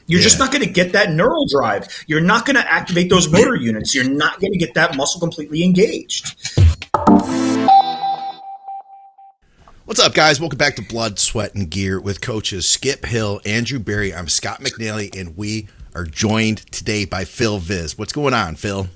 You're just not going to get that neural drive. You're not going to activate those motor units. You're not going to get that muscle completely engaged. What's up, guys? Welcome back to Blood, Sweat, and Gear with coaches Skip Hill, Andrew Berry. I'm Scott McNally, and we are joined today by Phil Viz. What's going on, Phil?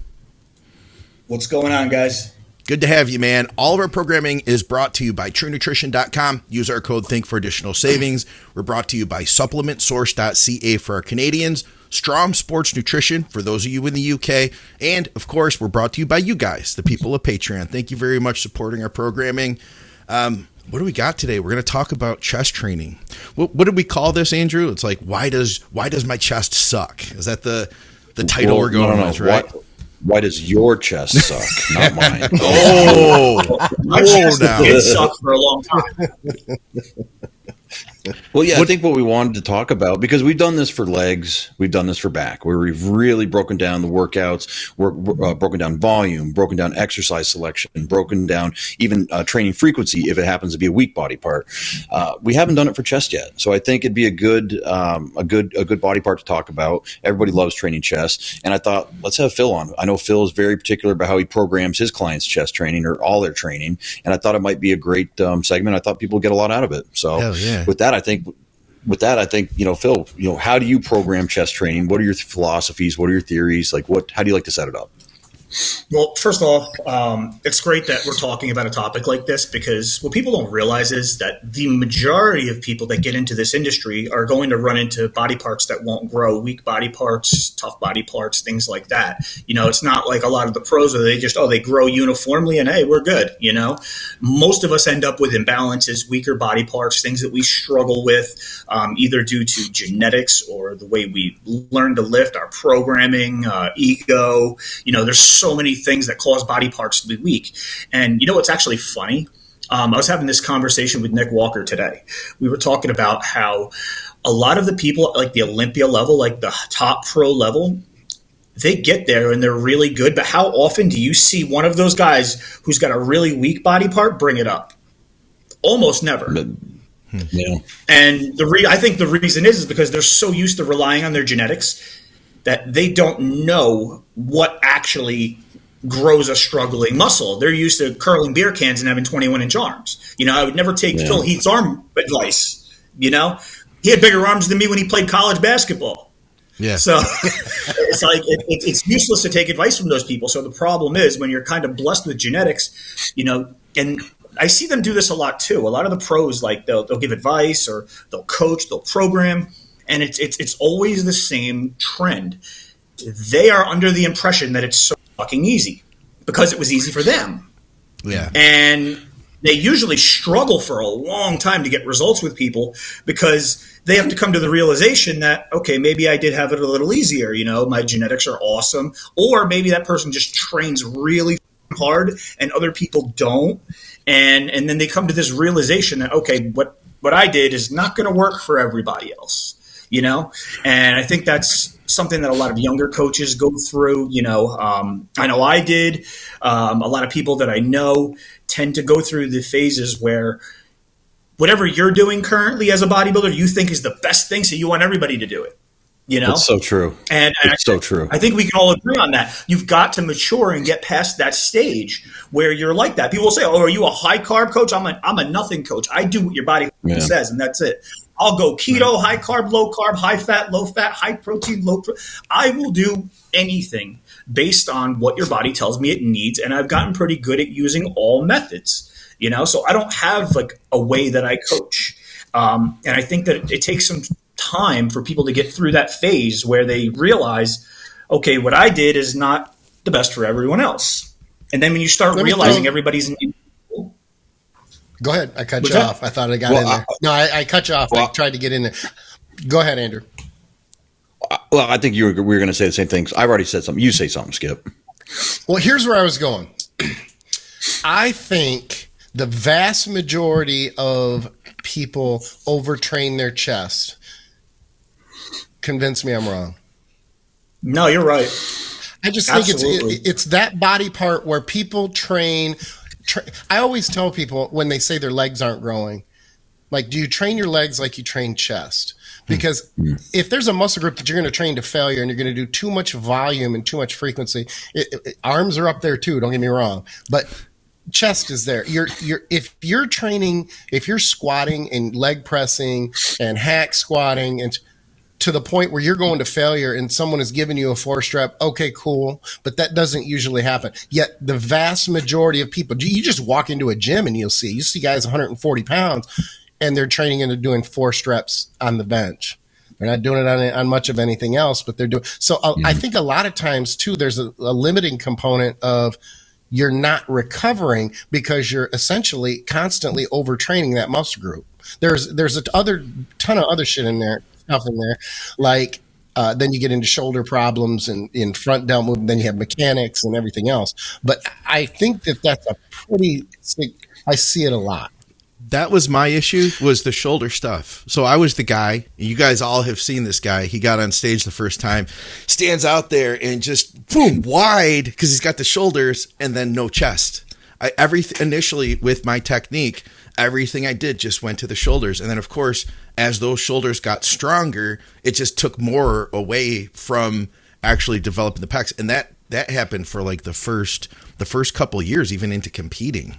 What's going on, guys? Good to have you, man. All of our programming is brought to you by TrueNutrition.com. Use our code THINK for additional savings. We're brought to you by SupplementSource.ca for our Canadians, STROM Sports Nutrition for those of you in the UK, and, of course, we're brought to you by you guys, the people of Patreon. Thank you very much for supporting our programming. What do we got today? We're going to talk about chest training. What did we call this, Andrew? It's like, why does my chest suck? Is that the title we're going with, right? Why does your chest suck, not mine? My chest did suck for a long time. Well, yeah, I think what we wanted to talk about, because we've done this for legs, we've done this for back, where we've really broken down the workouts, broken down volume, broken down exercise selection, broken down even training frequency if it happens to be a weak body part. We haven't done it for chest yet, so I think it'd be a good body part to talk about. Everybody loves training chest, and I thought let's have Phil on. I know Phil is very particular about how he programs his clients' chest training or all their training, and I thought it might be a great segment. I thought people would get a lot out of it. So with that, I think, Phil, how do you program chest training? What are your philosophies? What are your theories? How do you like to set it up? Well, first off, it's great that we're talking about a topic like this, because what people don't realize is that the majority of people that get into this industry are going to run into body parts that won't grow, weak body parts, tough body parts, things like that. It's not like a lot of the pros where they grow uniformly and, hey, we're good. Most of us end up with imbalances, weaker body parts, things that we struggle with, either due to genetics or the way we learn to lift, our programming, ego. There's so many things that cause body parts to be weak. And what's actually funny? I was having this conversation with Nick Walker today. We were talking about how a lot of the people at the Olympia level, like the top pro level, they get there and they're really good. But how often do you see one of those guys who's got a really weak body part bring it up? Almost never. Yeah. And I think the reason is because they're so used to relying on their genetics that they don't know what actually grows a struggling muscle. They're used to curling beer cans and having 21-inch arms. I would never take Phil Heath's arm advice. He had bigger arms than me when he played college basketball. Yeah. So it's like it's useless to take advice from those people. So the problem is when you're kind of blessed with genetics, and I see them do this a lot too. A lot of the pros, they'll give advice or they'll coach, they'll program. And it's always the same trend. They are under the impression that it's so fucking easy because it was easy for them. Yeah. And they usually struggle for a long time to get results with people because they have to come to the realization that, okay, maybe I did have it a little easier. My genetics are awesome. Or maybe that person just trains really hard and other people don't. And then they come to this realization that, okay, what I did is not going to work for everybody else. And I think that's something that a lot of younger coaches go through. I know I did. A lot of people that I know tend to go through the phases where whatever you're doing currently as a bodybuilder, you think is the best thing. So you want everybody to do it. It's so true. And it's so true. I think we can all agree on that. You've got to mature and get past that stage where you're like that. People will say, "Oh, are you a high carb coach?" I'm a nothing coach. I do what your body says, and that's it. I'll go keto, high carb, high fat, low fat, high protein, low protein. I will do anything based on what your body tells me it needs, and I've gotten pretty good at using all methods. So I don't have a way that I coach, and I think that it takes some time for people to get through that phase where they realize, okay, what I did is not the best for everyone else. And then when you start realizing everybody's Go ahead. I cut you off. I thought I got in there. No, I cut you off. I tried to get in there. Go ahead, Andrew. Well, I think we were going to say the same things. I've already said something. You say something, Skip. Well, here's where I was going. I think the vast majority of people overtrain their chest. Convince me I'm wrong. No, you're right. I just think it's that body part where people train. I always tell people when they say their legs aren't growing, do you train your legs like you train chest? Because if there's a muscle group that you're going to train to failure and you're going to do too much volume and too much frequency, arms are up there too, don't get me wrong, but chest is there. If you're squatting and leg pressing and hack squatting and to the point where you're going to failure and someone is giving you a 4-strep, okay, cool, but that doesn't usually happen. Yet the vast majority of people, you just walk into a gym and you see guys 140 pounds and they're training into doing 4 streps on the bench. They're not doing it on much of anything else, but they're doing. So I think a lot of times too, there's a limiting component of you're not recovering because you're essentially constantly overtraining that muscle group. There's a ton of other shit in there. Stuff in there, like then you get into shoulder problems and in front delt movement. Then you have mechanics and everything else. But I think that's I see it a lot. That was my issue, was the shoulder stuff. So I was the guy, you guys all have seen this guy. He got on stage the first time, stands out there and just boom, wide because he's got the shoulders and then no chest. Initially with my technique, everything I did just went to the shoulders. And then, of course, as those shoulders got stronger, it just took more away from actually developing the pecs. And that happened for like the first couple of years, even into competing.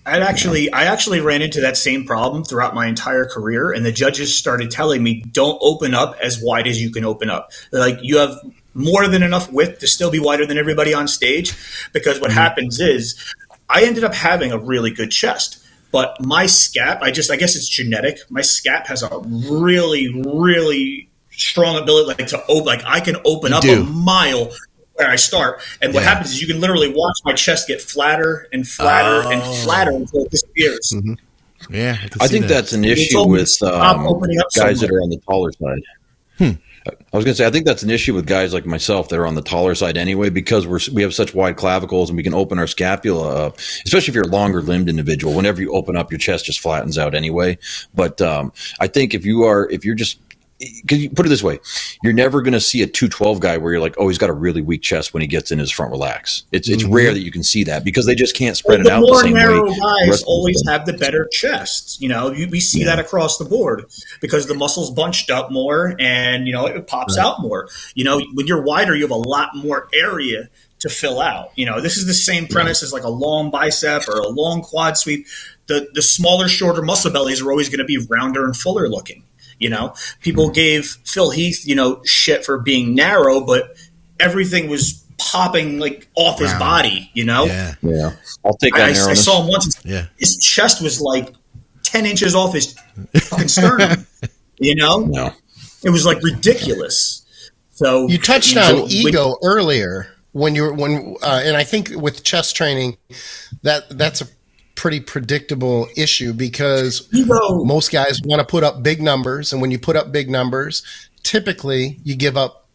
I actually ran into that same problem throughout my entire career. And the judges started telling me, don't open up as wide as you can open up. They're like, you have more than enough width to still be wider than everybody on stage. Because what happens is I ended up having a really good chest. But my scap, I guess it's genetic. My scap has a really, really strong ability, I can open up a mile where I start. And what happens is you can literally watch my chest get flatter and flatter and flatter until it disappears. Mm-hmm. Yeah, I think that's an issue with guys that are on the taller side. I was going to say, I think that's an issue with guys like myself that are on the taller side anyway, because we have such wide clavicles and we can open our scapula up, especially if you're a longer limbed individual. Whenever you open up, your chest just flattens out anyway. But I think if you're just, because you put it this way, you're never going to see a 212 guy where you're like, oh, he's got a really weak chest when he gets in his front relax. It's rare that you can see that because they just can't spread it out the same way. The more narrow guys always have the better chests. We see that across the board because the muscle's bunched up more and, it pops out more. When you're wider, you have a lot more area to fill out. This is the same premise as like a long bicep or a long quad sweep. The smaller, shorter muscle bellies are always going to be rounder and fuller looking. People gave Phil Heath, shit for being narrow, but everything was popping like off his body, Yeah. I'll take that narrowness. I saw him once. His chest was like 10 inches off his fucking sternum, No. It was like ridiculous. So you touched on ego earlier and I think with chest training, that's a pretty predictable issue because most guys want to put up big numbers, and when you put up big numbers, typically you give up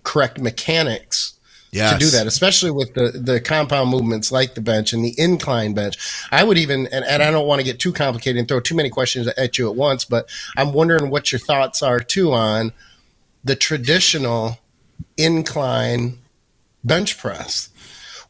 correct mechanics to do that, especially with the compound movements like the bench and the incline bench. I would even, and I don't want to get too complicated and throw too many questions at you at once, but I'm wondering what your thoughts are too on the traditional incline bench press.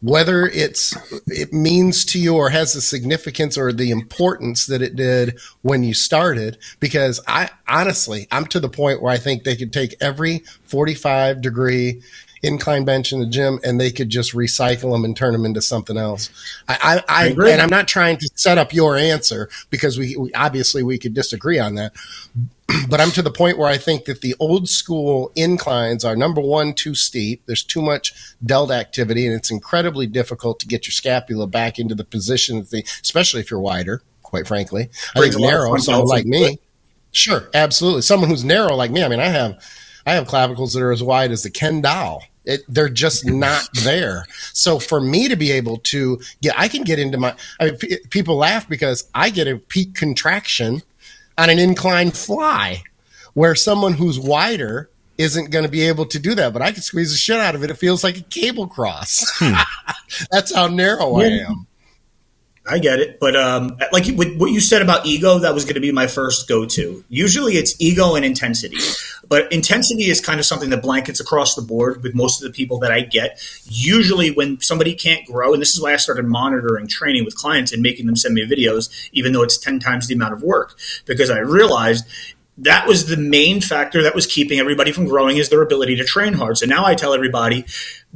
Whether it means to you or has the significance or the importance that it did when you started, because I'm to the point where I think they could take every 45-degree incline bench in the gym and they could just recycle them and turn them into something else. I agree. And I'm not trying to set up your answer because we obviously we could disagree on that. But I'm to the point where I think that the old school inclines are, number one, too steep. There's too much delt activity, and it's incredibly difficult to get your scapula back into the position, especially if you're wider, quite frankly. I think narrow, someone like me. Sure, absolutely. Someone who's narrow like me. I mean, I have clavicles that are as wide as the Ken doll. They're just not there. So for me to be able to I can get into people laugh because I get a peak contraction on an incline fly where someone who's wider isn't going to be able to do that, but I can squeeze the shit out of it. It feels like a cable cross. That's how narrow I am. I get it. But like with what you said about ego, that was going to be my first go-to. Usually it's ego and intensity. But intensity is kind of something that blankets across the board with most of the people that I get. Usually when somebody can't grow, and this is why I started monitoring training with clients and making them send me videos, even though it's 10 times the amount of work, because I realized that was the main factor that was keeping everybody from growing, is their ability to train hard. So now I tell everybody,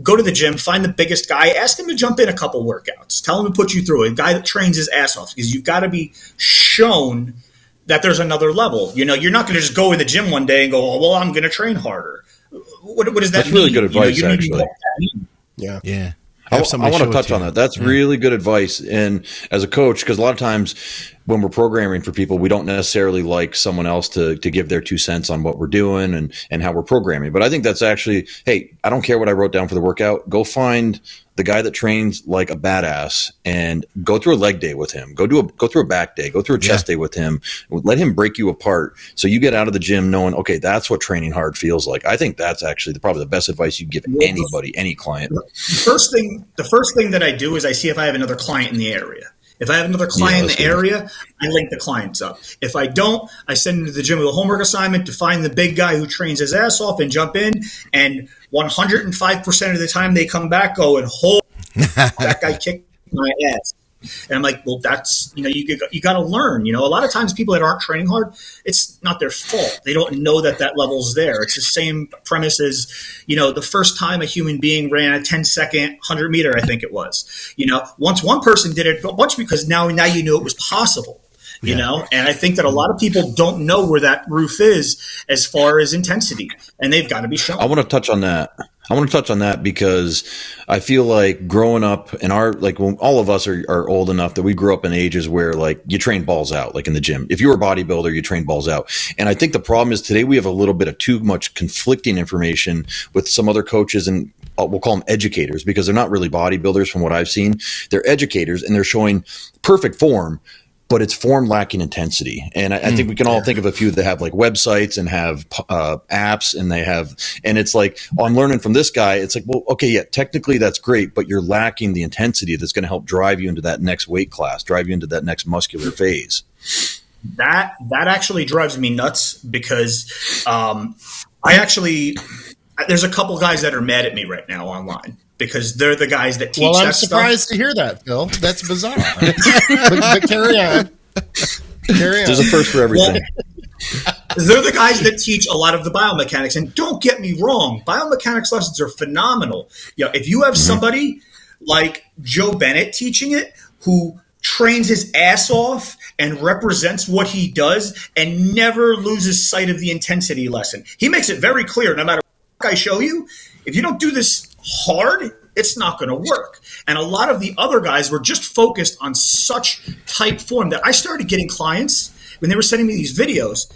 go to the gym, find the biggest guy, ask him to jump in a couple workouts, tell him to put you through it, a guy that trains his ass off, because you've got to be shown that there's another level. You're not going to just go to the gym one day and go, oh, well, I'm going to train harder. What does that mean? That's really good advice, actually. Yeah. I want to touch on that. That's really good advice. And as a coach, because a lot of times when we're programming for people, we don't necessarily like someone else to give their 2 cents on what we're doing and how we're programming. But I think that's actually, hey, I don't care what I wrote down for the workout. Go find the guy that trains like a badass and go through a leg day with him. Go through a back day. Go through a chest day with him. Let him break you apart so you get out of the gym knowing, okay, that's what training hard feels like. I think that's actually probably the best advice you give anybody, any client. The first thing that I do is I see if I have another client in the area. If I have another client in the area, I link the clients up. If I don't, I send them to the gym with a homework assignment to find the big guy who trains his ass off and jump in. And 105% of the time they come back going, "Hold, that guy kicked my ass." And I'm like, well, that's, you got to learn. A lot of times people that aren't training hard, it's not their fault. They don't know that level's there. It's the same premise as, the first time a human being ran a 10-second 100-meter, I think it was. Once one person did it a bunch, because now you knew it was possible. And I think that a lot of people don't know where that roof is as far as intensity, and they've got to be shown. I want to touch on that because I feel like growing up in when all of us are old enough that we grew up in ages where you train balls out, like in the gym. If you were a bodybuilder, you train balls out. And I think the problem is today we have a little bit of too much conflicting information with some other coaches, and we'll call them educators, because they're not really bodybuilders from what I've seen. They're educators and they're showing perfect form, but it's form lacking intensity. And I think we can all think of a few that have websites and have apps, and it's like, oh, I'm learning from this guy. It's like, well, okay, yeah, technically that's great, but you're lacking the intensity that's going to help drive you into that next weight class, drive you into that next muscular phase. That actually drives me nuts, because there's a couple guys that are mad at me right now online, because they're the guys that teach that stuff. Well, I'm surprised to hear that, Phil. That's bizarre. but carry on. There's a first for everything. They're the guys that teach a lot of the biomechanics. And don't get me wrong, biomechanics lessons are phenomenal. If you have somebody like Joe Bennett teaching it, who trains his ass off and represents what he does and never loses sight of the intensity lesson. He makes it very clear, no matter what I show you, if you don't do this hard, it's not going to work. And a lot of the other guys were just focused on such tight form that I started getting clients when they were sending me these videos,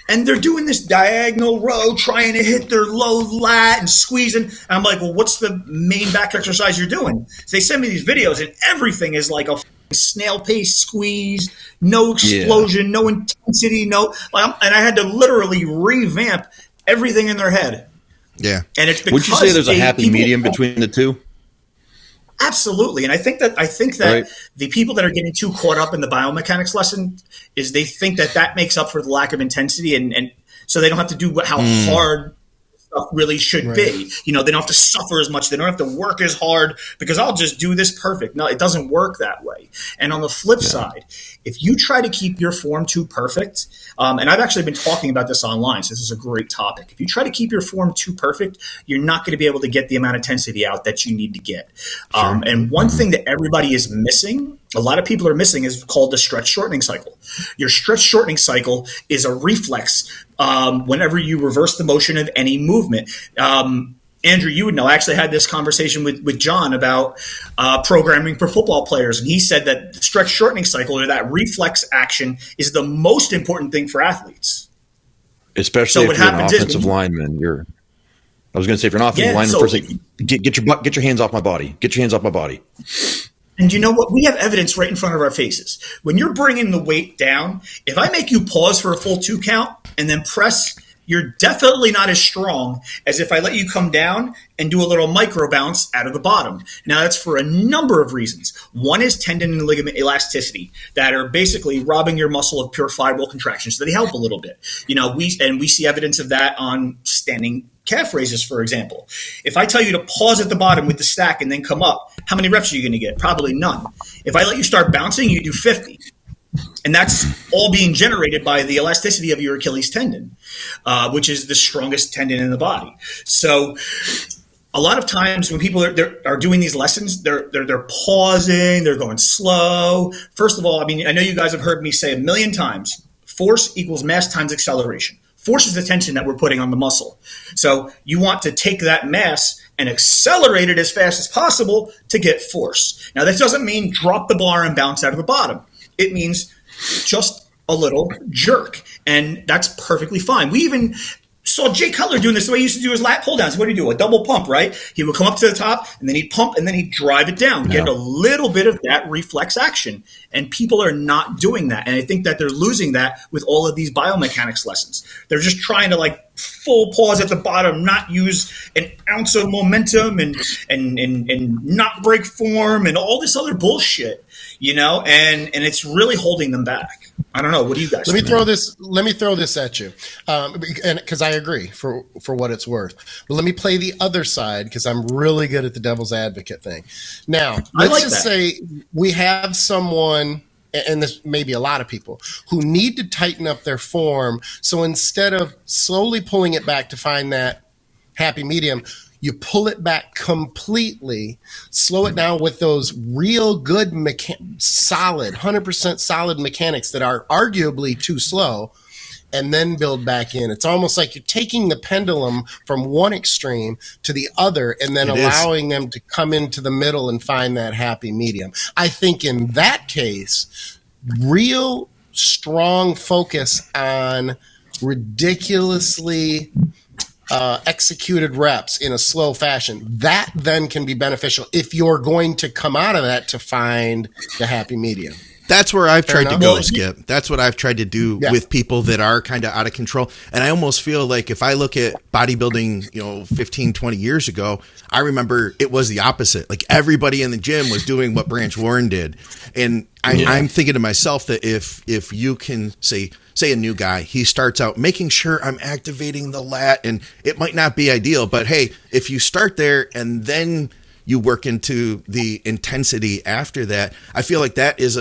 and they're doing this diagonal row, trying to hit their low lat and squeezing. And I'm like, well, what's the main back exercise you're doing? So they send me these videos, and everything is like a snail pace squeeze, no explosion, no intensity, and I had to literally revamp everything in their head. Yeah. And it's because would you say there's a happy medium between the two? Absolutely. And I think that right. The people that are getting too caught up in the biomechanics lesson is they think that makes up for the lack of intensity, and so they don't have to do how hard stuff really should be. They don't have to suffer as much. They don't have to work as hard, because I'll just do this perfect. No, it doesn't work that way. And on the flip side, if you try to keep your form too perfect, and I've actually been talking about this online, so this is a great topic. If you try to keep your form too perfect, you're not going to be able to get the amount of intensity out that you need to get. And one thing that everybody is missing, a lot of people are missing, is called the stretch shortening cycle. Your stretch shortening cycle is a reflex whenever you reverse the motion of any movement. Andrew, you would know, I actually had this conversation with John about programming for football players, and he said that the stretch shortening cycle, or that reflex action, is the most important thing for athletes. Especially if you're an offensive lineman. I was going to say, if you're an offensive lineman, first thing, get your hands off my body. Get your hands off my body. And you know what? We have evidence right in front of our faces. When you're bringing the weight down, if I make you pause for a full 2 count and then press, you're definitely not as strong as if I let you come down and do a little micro bounce out of the bottom. Now, that's for a number of reasons. One is tendon and ligament elasticity that are basically robbing your muscle of pure fibril contraction, so they help a little bit. We see evidence of that on standing calf raises, for example. If I tell you to pause at the bottom with the stack and then come up, how many reps are you going to get? Probably none. If I let you start bouncing, you do 50. And that's all being generated by the elasticity of your Achilles tendon, which is the strongest tendon in the body. So a lot of times when people are doing these lessons, they're pausing, they're going slow. First of all, I mean, I know you guys have heard me say a million times, force equals mass times acceleration. Force is the tension that we're putting on the muscle. So you want to take that mass and accelerate it as fast as possible to get force. Now, that doesn't mean drop the bar and bounce out of the bottom. It means just a little jerk, and that's perfectly fine. We even saw Jay Cutler doing this the way he used to do his lat pull downs. What do you do? A double pump, right? He would come up to the top, and then he'd pump, and then he'd drive it down, get a little bit of that reflex action. And people are not doing that. And I think that they're losing that with all of these biomechanics lessons. They're just trying to like full pause at the bottom, not use an ounce of momentum and not break form and all this other bullshit, you know, and it's really holding them back. I don't know. What do you guys think? Let me throw this at you, and because I agree for what it's worth. But let me play the other side because I'm really good at the devil's advocate thing. Now, let's just say we have someone, and this may be a lot of people, who need to tighten up their form. So instead of slowly pulling it back to find that happy medium, you pull it back completely, slow it down with those real good, solid, 100% solid mechanics that are arguably too slow, and then build back in. It's almost like you're taking the pendulum from one extreme to the other and then allowing them to come into the middle and find that happy medium. I think in that case, real strong focus on ridiculously executed reps in a slow fashion, that then can be beneficial if you're going to come out of that to find the happy medium. That's where I've tried to go, Skip. That's what I've tried to do with people that are kind of out of control. And I almost feel like if I look at bodybuilding, 15, 20 years ago, I remember it was the opposite. Like everybody in the gym was doing what Branch Warren did. And I'm thinking to myself that if you can say a new guy, he starts out making sure I'm activating the lat, and it might not be ideal, but hey, if you start there and then you work into the intensity after that, I feel like that is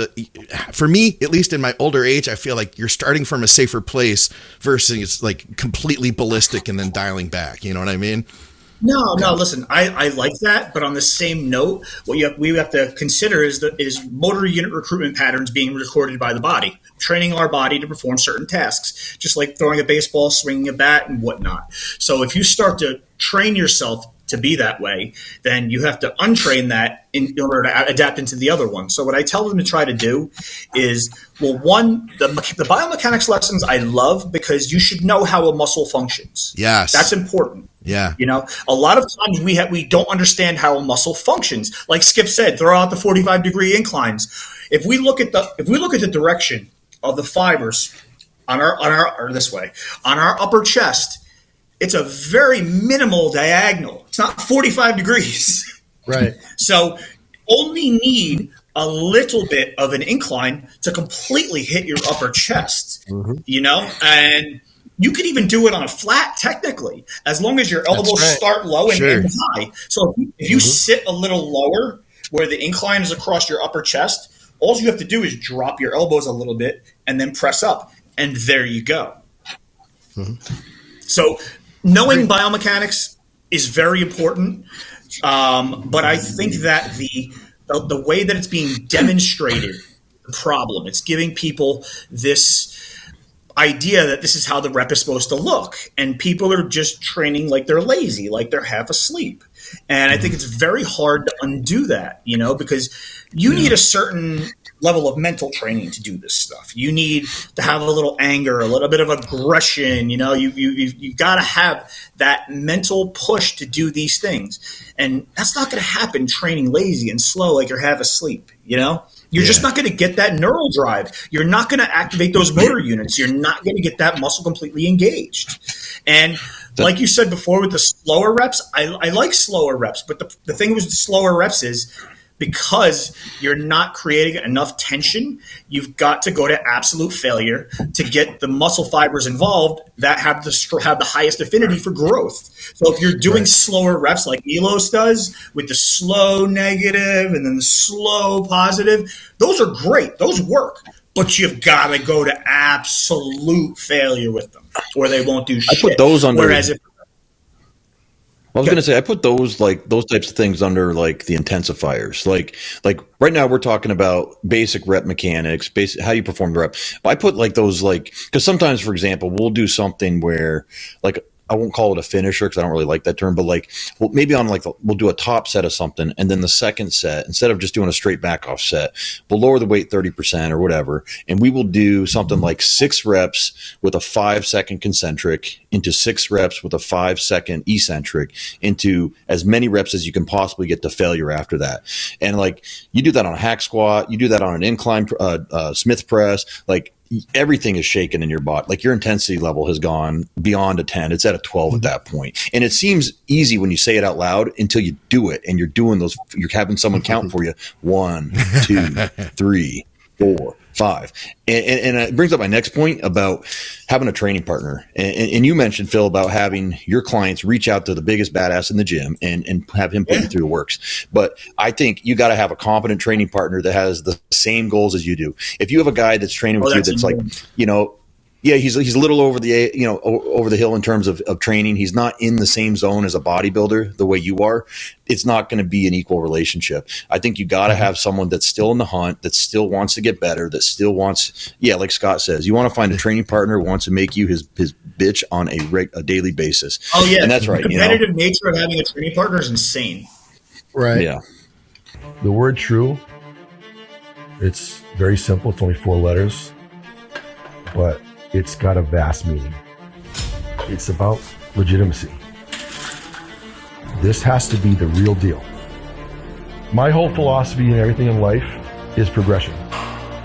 for me, at least in my older age, I feel like you're starting from a safer place versus like completely ballistic and then dialing back. You know what I mean? No, listen, I like that, but on the same note, what we have to consider is motor unit recruitment patterns being recorded by the body, training our body to perform certain tasks, just like throwing a baseball, swinging a bat, and whatnot. So if you start to train yourself to be that way, then you have to untrain that in order to adapt into the other one. So what I tell them to try to do is, well, one, the biomechanics lessons I love because you should know how a muscle functions. Yes. That's important. Yeah. You know, a lot of times we don't understand how a muscle functions. Like Skip said, throw out the 45-degree inclines. If we look at the direction of the fibers on our this way, on our upper chest, it's a very minimal diagonal. It's not 45 degrees. Right. So only need a little bit of an incline to completely hit your upper chest, you know? And you could even do it on a flat technically, as long as your elbows start low and end high. So if you sit a little lower where the incline is across your upper chest, all you have to do is drop your elbows a little bit and then press up. And there you go. So knowing biomechanics is very important, but I think that the way that it's being demonstrated, the problem, it's giving people this idea that this is how the rep is supposed to look, and people are just training like they're lazy, like they're half asleep. And I think it's very hard to undo that, you know, because you need a certain level of mental training to do this stuff. You need to have a little anger, a little bit of aggression. You know, you got to have that mental push to do these things, and that's not going to happen training lazy and slow like you're half asleep. You know, you're just not going to get that neural drive. You're not going to activate those motor units. You're not going to get that muscle completely engaged. And like you said before, with the slower reps, I like slower reps, but the thing with the slower reps is, because you're not creating enough tension, you've got to go to absolute failure to get the muscle fibers involved that have the highest affinity for growth. So if you're doing slower reps like Milos does with the slow negative and then the slow positive, those are great. Those work. but you've got to go to absolute failure with them, or they won't do shit. I put those under. Whereas if I was going to say, I put those types of things under like the intensifiers. Like right now we're talking about basic rep mechanics, basic how you perform the rep. But I put like those because sometimes, for example, we'll do something where like I won't call it a finisher because I don't really like that term, but like maybe on we'll do a top set of something, and then the second set, instead of just doing a straight back off set, we'll lower the weight 30% or whatever, and we will do something like 6 reps with a 5-second concentric into 6 reps with a 5-second eccentric into as many reps as you can possibly get to failure after that. And like you do that on a hack squat, you do that on an incline Smith press, like everything is shaken in your body. Like your intensity level has gone beyond a 10. It's at a 12 at that point. And it seems easy when you say it out loud until you do it. And you're doing those, you're having someone count for you. 1, 2, 3, 4, 5. And it brings up my next point about having a training partner. And you mentioned, Phil, about having your clients reach out to the biggest badass in the gym and have him put you through the works. But I think you got to have a competent training partner that has the same goals as you do. If you have a guy that's training with you that's like, yeah, he's a little over the hill in terms of training. He's not in the same zone as a bodybuilder the way you are. It's not going to be an equal relationship. I think you got to have someone that's still in the hunt, that still wants to get better, that still wants, like Scott says, you want to find a training partner who wants to make you his bitch on a daily basis. Oh yeah, and that's right. The competitive nature of having a training partner is insane. Right. Yeah. The word true, it's very simple. It's only 4 letters, but it's got a vast meaning. It's about legitimacy. This has to be the real deal. My whole philosophy in everything in life is progression.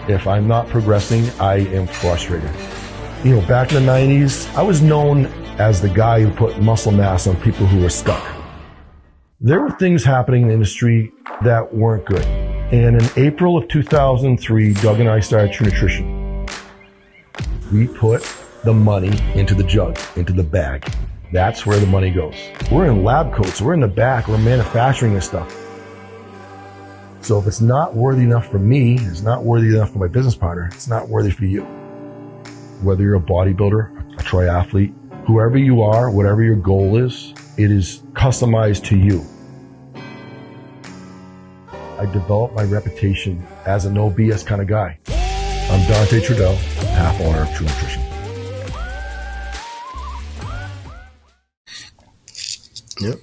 If I'm not progressing, I am frustrated. Back in the 90s, I was known as the guy who put muscle mass on people who were stuck. There were things happening in the industry that weren't good. And in April of 2003, Doug and I started True Nutrition. We put the money into the jug, into the bag. That's where the money goes. We're in lab coats. We're in the back. We're manufacturing this stuff. So if it's not worthy enough for me, it's not worthy enough for my business partner, it's not worthy for you. Whether you're a bodybuilder, a triathlete, whoever you are, whatever your goal is, it is customized to you. I developed my reputation as a no BS kind of guy. I'm Dante Trudell, half owner of True Nutrition. Yep.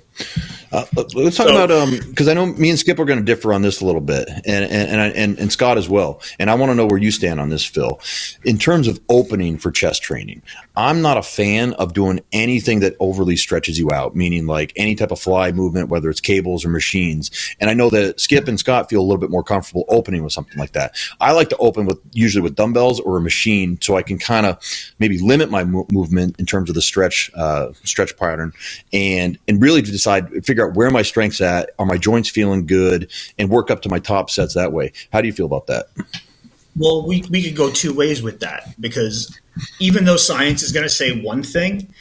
Let's talk about because I know me and Skip are going to differ on this a little bit, and Scott as well. And I want to know where you stand on this, Phil. In terms of opening for chest training, I'm not a fan of doing anything that overly stretches you out, meaning like any type of fly movement, whether it's cables or machines. And I know that Skip and Scott feel a little bit more comfortable opening with something like that. I like to open usually with dumbbells or a machine, so I can kind of maybe limit my movement in terms of the stretch pattern, and really to figure out where my strength's at, are my joints feeling good, and work up to my top sets that way. How do you feel about that? Well, we could go 2 ways with that, because even though science is going to say one thing,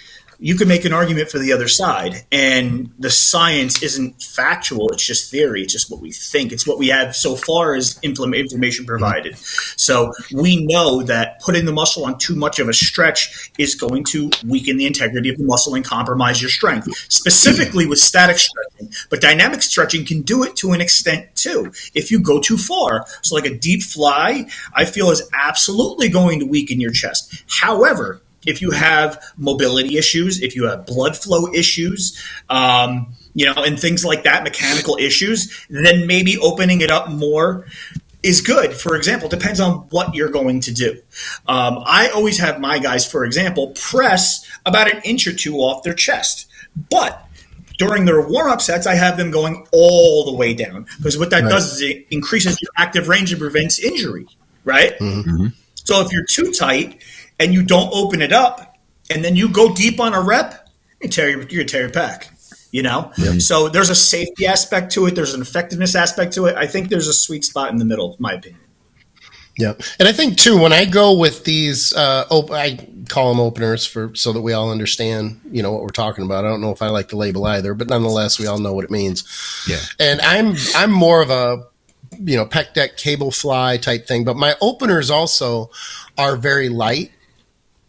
you could make an argument for the other side. And the science isn't factual. It's just theory. It's just what we think. It's what we have so far as information provided. So we know that putting the muscle on too much of a stretch is going to weaken the integrity of the muscle and compromise your strength, specifically with static stretching. But dynamic stretching can do it to an extent too, if you go too far. So like a deep fly, I feel, is absolutely going to weaken your chest. However, if you have mobility issues, if you have blood flow issues, and things like that, mechanical issues, then maybe opening it up more is good. For example, it depends on what you're going to do. I always have my guys, for example, press about an inch or 2 off their chest. But during their warm-up sets, I have them going all the way down, because what that does is it increases your active range and prevents injury, right? Mm-hmm. So if you're too tight and you don't open it up, and then you go deep on a rep, you're going to tear your pec, Yep. So there's a safety aspect to it. There's an effectiveness aspect to it. I think there's a sweet spot in the middle, in my opinion. Yep. And I think, too, when I go with these, I call them openers so that we all understand, what we're talking about. I don't know if I like the label either, but nonetheless, we all know what it means. Yeah. And I'm more of pec deck, cable fly type thing. But my openers also are very light.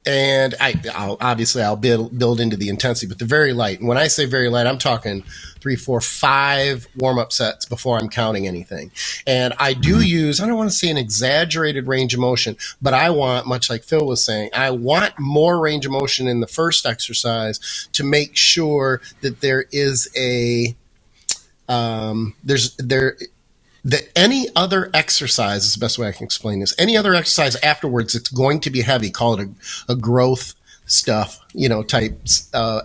And I'll build into the intensity, but they're very light. And when I say very light, I'm talking 3, 4, 5 warm-up sets before I'm counting anything. And I do use, I don't want to say an exaggerated range of motion, but I want, much like Phil was saying, I want more range of motion in the first exercise to make sure that there is that any other exercise is the best way I can explain this. Any other exercise afterwards, it's going to be heavy. Call it a growth stuff, type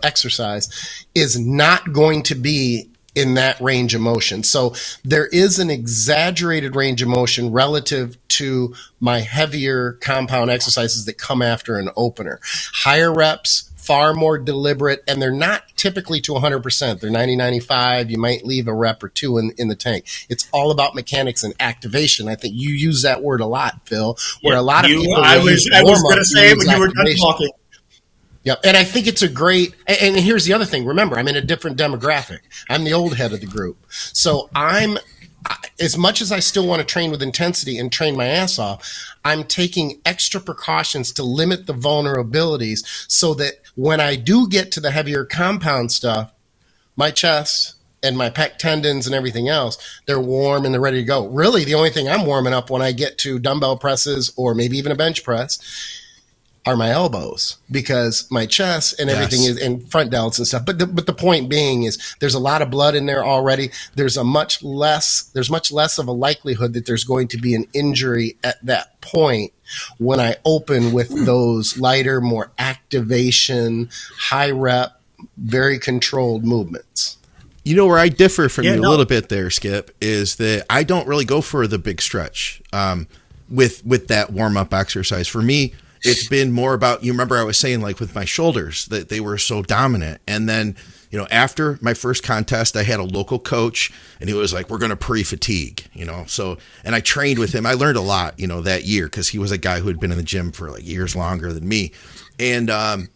exercise, is not going to be in that range of motion. So there is an exaggerated range of motion relative to my heavier compound exercises that come after an opener. Higher reps, far more deliberate, and they're not typically to 100%. They're 90, 95. You might leave a rep or two in the tank. It's all about mechanics and activation. I think you use that word a lot, Phil, where a lot of people I was going to say it when you were done talking. Yep. And I think it's a great, and here's the other thing. Remember, I'm in a different demographic. I'm the old head of the group. So as much as I still want to train with intensity and train my ass off, I'm taking extra precautions to limit the vulnerabilities so that when I do get to the heavier compound stuff, my chest and my pec tendons and everything else, they're warm and they're ready to go. Really, the only thing I'm warming up when I get to dumbbell presses or maybe even a bench press are my elbows, because my chest and everything is in front delts and stuff. But the point being is there's a lot of blood in there already. There's much less of a likelihood that there's going to be an injury at that point when I open with those lighter, more activation, high rep, very controlled movements. Where I differ from you a little bit there, Skip, is that I don't really go for the big stretch with that warm-up exercise. For me, it's been more about, you remember I was saying, like with my shoulders, that they were so dominant. And then, after my first contest, I had a local coach and he was like, we're going to pre-fatigue, so, and I trained with him. I learned a lot, that year, because he was a guy who had been in the gym for like years longer than me. And,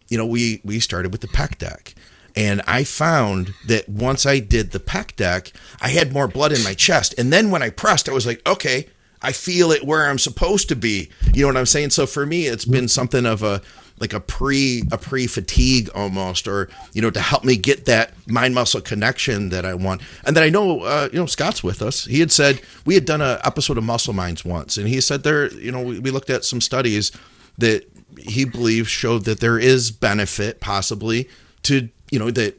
we started with the pec deck. And I found that once I did the pec deck, I had more blood in my chest. And then when I pressed, I was like, okay, I feel it where I'm supposed to be. You know what I'm saying? So for me, it's been something of a pre-fatigue almost, or, to help me get that mind muscle connection that I want. And then I know, Scott's with us. He had said, we had done an episode of Muscle Minds once, and he said we looked at some studies that he believes showed that there is benefit possibly to, you're going to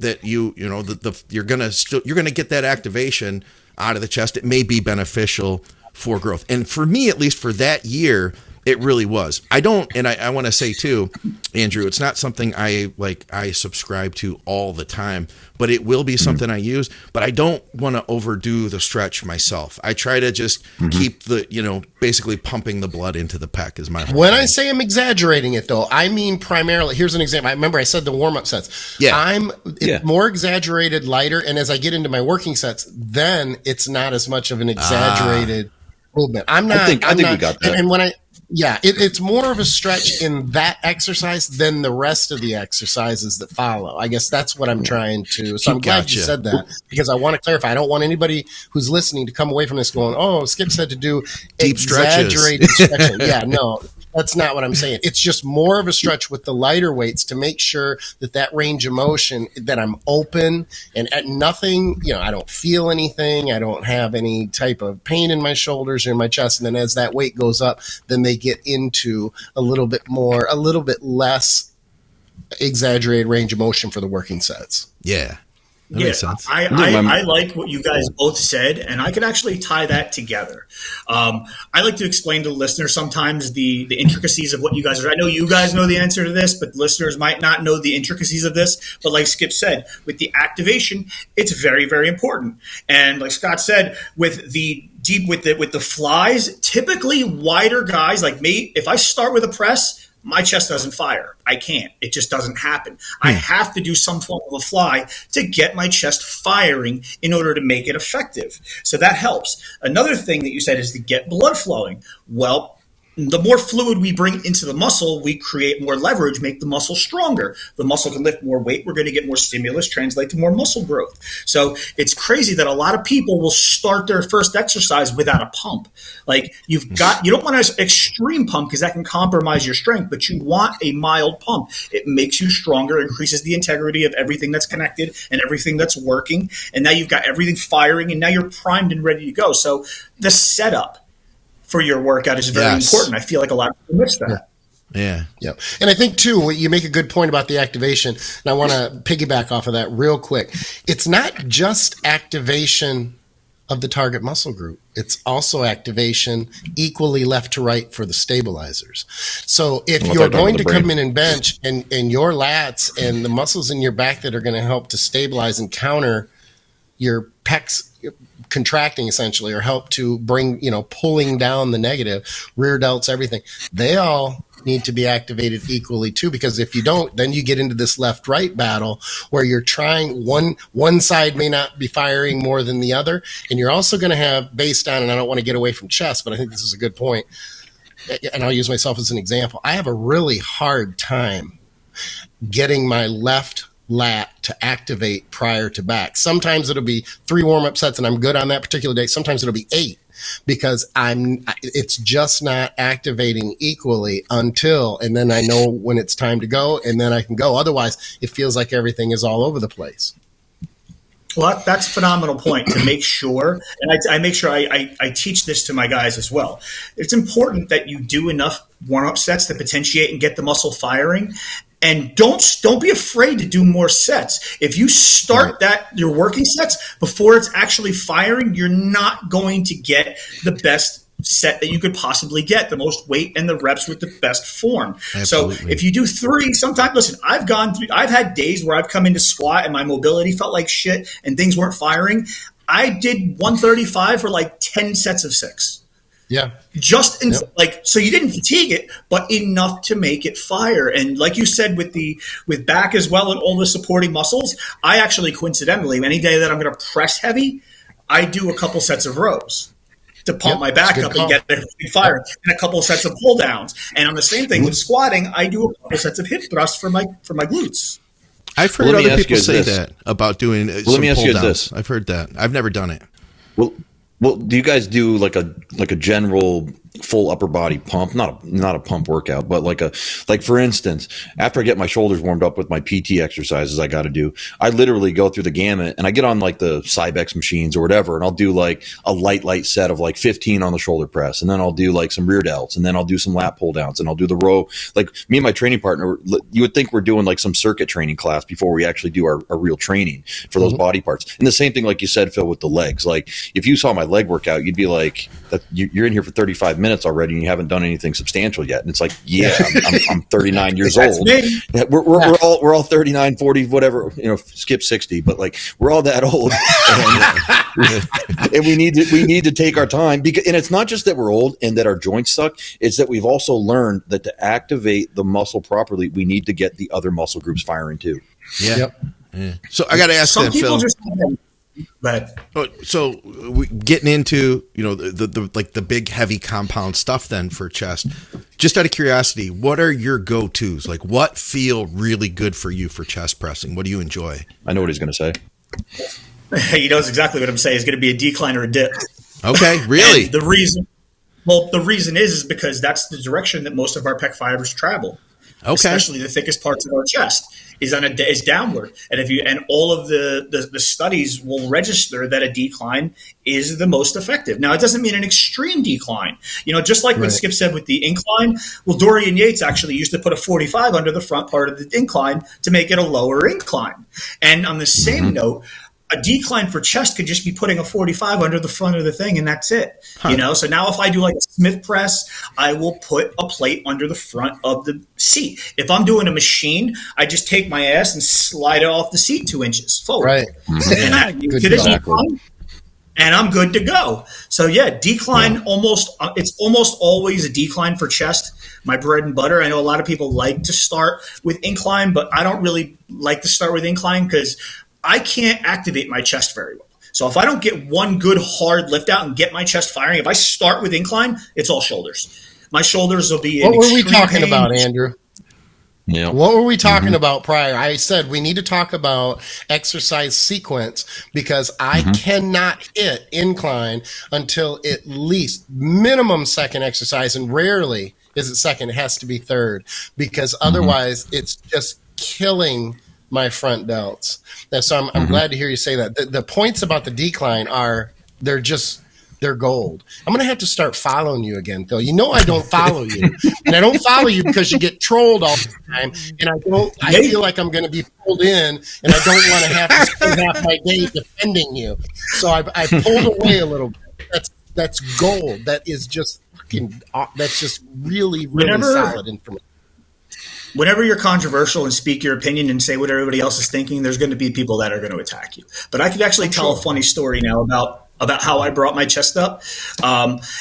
get that activation out of the chest. It may be beneficial for growth. And for me, at least for that year, it really was. I want to say too, Andrew, it's not something I subscribe to all the time, but it will be something I use. But I don't want to overdo the stretch myself. I try to just keep the, basically pumping the blood into the pec is my whole When thing. I say I'm exaggerating it, though, I mean primarily, here's an example. I remember I said the warm-up sets. Yeah. It's more exaggerated, lighter, and as I get into my working sets, then it's not as much of an exaggerated movement. I think we got that. And when it's more of a stretch in that exercise than the rest of the exercises that follow. I guess that's what I'm trying to. So I'm glad you said that, because I want to clarify. I don't want anybody who's listening to come away from this going, "Oh, Skip said to do deep exaggerated stretching." Yeah, no. That's not what I'm saying. It's just more of a stretch with the lighter weights to make sure that range of motion, that I'm open and at nothing, I don't feel anything. I don't have any type of pain in my shoulders or in my chest. And then as that weight goes up, then they get into a little bit less exaggerated range of motion for the working sets. Yeah. That makes sense. I like what you guys both said, and I could actually tie that together. I like to explain to the listeners sometimes the intricacies of what you guys are. I know you guys know the answer to this, but listeners might not know the intricacies of this. But like Skip said, with the activation, it's very, very important. And like Scott said, with the flies, typically wider guys like me, if I start with a press, my chest doesn't fire. I can't. It just doesn't happen. I have to do some form of a fly to get my chest firing in order to make it effective. So that helps. Another thing that you said is to get blood flowing. Well, the more fluid we bring into the muscle, we create more leverage, make the muscle stronger. The muscle can lift more weight. We're going to get more stimulus, translate to more muscle growth. So it's crazy that a lot of people will start their first exercise without a pump. Like you don't want an extreme pump because that can compromise your strength, but you want a mild pump. It makes you stronger, increases the integrity of everything that's connected and everything that's working. And now you've got everything firing and now you're primed and ready to go. So the setup for your workout is very important. I feel like a lot of people miss that. Yeah. Yep. And I think too, you make a good point about the activation, and I want to piggyback off of that real quick. It's not just activation of the target muscle group. It's also activation equally left to right for the stabilizers. So if you're going to come in and bench and your lats and the muscles in your back that are going to help to stabilize and counter your pecs contracting essentially, or help to bring, pulling down the negative, rear delts, everything, they all need to be activated equally too, because if you don't, then you get into this left-right battle where you're trying, one side may not be firing more than the other, and you're also going to have, based on, and I don't want to get away from chest, but I think this is a good point, and I'll use myself as an example. I have a really hard time getting my left lat to activate prior to back. Sometimes it'll be 3 warm-up sets and I'm good on that particular day. Sometimes it'll be 8 because it's just not activating equally until, and then I know when it's time to go and then I can go. Otherwise, it feels like everything is all over the place. Well, that's a phenomenal point to make sure. And I make sure I teach this to my guys as well. It's important that you do enough warm-up sets to potentiate and get the muscle firing. And don't be afraid to do more sets. If you start your working sets before it's actually firing, you're not going to get the best set that you could possibly get, the most weight and the reps with the best form. Absolutely. So if you do 3, sometimes, listen, I've had days where I've come into squat and my mobility felt like shit and things weren't firing. I did 135 for like 10 sets of 6. Yeah. So you didn't fatigue it, but enough to make it fire. And like you said, with back as well and all the supporting muscles, I actually coincidentally, any day that I'm going to press heavy, I do a couple sets of rows to pump my back up and get everything firing, and a couple of sets of pull downs. And on the same thing with squatting, I do a couple sets of hip thrusts for my glutes. I've heard other people say that about doing some let me ask you pull downs. This. I've heard that. I've never done it. Well, do you guys do like a general full upper body pump? Not a pump workout, but like for instance, after I get my shoulders warmed up with my PT exercises I got to do, I literally go through the gamut and I get on like the Cybex machines or whatever, and I'll do like a light set of like 15 on the shoulder press, and then I'll do like some rear delts, and then I'll do some lat pull downs, and I'll do the row. Like me and my training partner, you would think we're doing like some circuit training class before we actually do our real training for those body parts. And the same thing, like you said, Phil, with the legs. Like if you saw my leg workout, you'd be like, you're in here for 35 minutes already and you haven't done anything substantial yet. And it's like, I'm 39 years old. We're all 39, 40, whatever, skip 60, but like we're all that old. And we need to take our time, because, and it's not just that we're old and that our joints suck. It's that we've also learned that to activate the muscle properly, we need to get the other muscle groups firing too. Yeah. Yep. Yeah. So I got to ask that, Phil. But so getting into the big heavy compound stuff then for chest, just out of curiosity, what are your go-tos? Like what feel really good for you for chest pressing? What do you enjoy? I know what he's going to say. He knows exactly what I'm saying. It's going to be a decline or a dip. Okay, really? The reason is because that's the direction that most of our pec fibers travel. Okay. Especially the thickest parts of our chest is downward, and all of the studies will register that a decline is the most effective. Now, it doesn't mean an extreme decline. Just like what Skip said with the incline. Well, Dorian Yates actually used to put a 45 under the front part of the incline to make it a lower incline. And on the same note, a decline for chest could just be putting a 45 under the front of the thing, and that's it. So now if I do like a Smith press, I will put a plate under the front of the seat. If I'm doing a machine, I just take my ass and slide it off the seat 2 inches forward. Right. And I'm good to go. So decline it's almost always a decline for chest. My bread and butter. I know a lot of people like to start with incline, but I don't really like to start with incline because I can't activate my chest very well. So if I don't get one good hard lift out and get my chest firing, if I start with incline, it's all shoulders. My shoulders will be. What were we talking about, Andrew? Yeah. What were we talking about prior? I said we need to talk about exercise sequence because I cannot hit incline until at least minimum second exercise, and rarely is it second. It has to be third because otherwise it's just killing my front delts. And so I'm glad to hear you say that. The points about the decline they're gold. I'm going to have to start following you again, Phil. You know I don't follow you. And I don't follow you because you get trolled all the time. And I feel like I'm going to be pulled in, and I don't want to have to spend half my day defending you. So I pulled away a little bit. That's gold. That is just that's just really, really solid information. Whenever you're controversial and speak your opinion and say what everybody else is thinking, there's going to be people that are going to attack you. But I could actually tell a funny story now about how I brought my chest up.